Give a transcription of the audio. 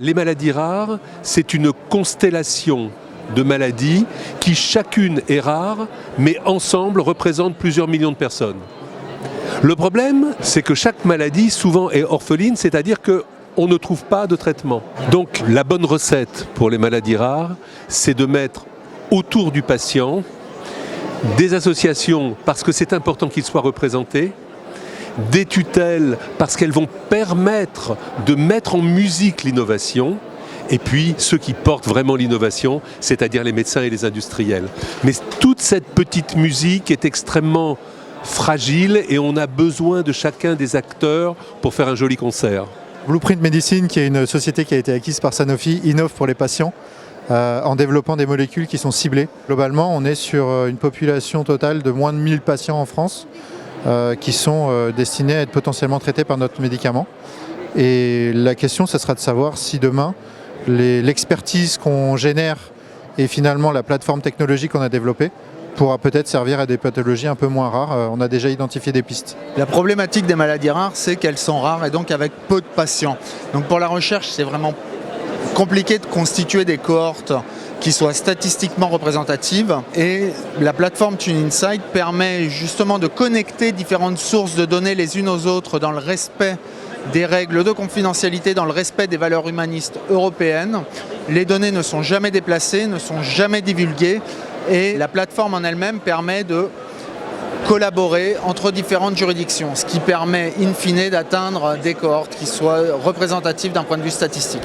Les maladies rares, c'est une constellation de maladies qui chacune est rare, mais ensemble représentent plusieurs millions de personnes. Le problème, c'est que chaque maladie souvent est orpheline, c'est-à-dire qu'on ne trouve pas de traitement. Donc la bonne recette pour les maladies rares, c'est de mettre autour du patient des associations, parce que c'est important qu'ils soient représentés, des tutelles, parce qu'elles vont permettre de mettre en musique l'innovation, et puis ceux qui portent vraiment l'innovation, c'est-à-dire les médecins et les industriels. Mais toute cette petite musique est extrêmement fragile et on a besoin de chacun des acteurs pour faire un joli concert. Blueprint Medicine, qui est une société qui a été acquise par Sanofi, innove pour les patients en développant des molécules qui sont ciblées. Globalement, on est sur une population totale de moins de 1000 patients en France qui sont destinés à être potentiellement traités par notre médicament. Et la question, ce sera de savoir si demain, l'expertise qu'on génère et finalement la plateforme technologique qu'on a développée pourra peut-être servir à des pathologies un peu moins rares. On a déjà identifié des pistes. La problématique des maladies rares, c'est qu'elles sont rares et donc avec peu de patients. Donc pour la recherche, c'est vraiment compliqué de constituer des cohortes qui soient statistiquement représentatives. Et la plateforme TuneInsight permet justement de connecter différentes sources de données les unes aux autres dans le respect des règles de confidentialité, dans le respect des valeurs humanistes européennes. Les données ne sont jamais déplacées, ne sont jamais divulguées et la plateforme en elle-même permet de collaborer entre différentes juridictions, ce qui permet in fine d'atteindre des cohortes qui soient représentatives d'un point de vue statistique.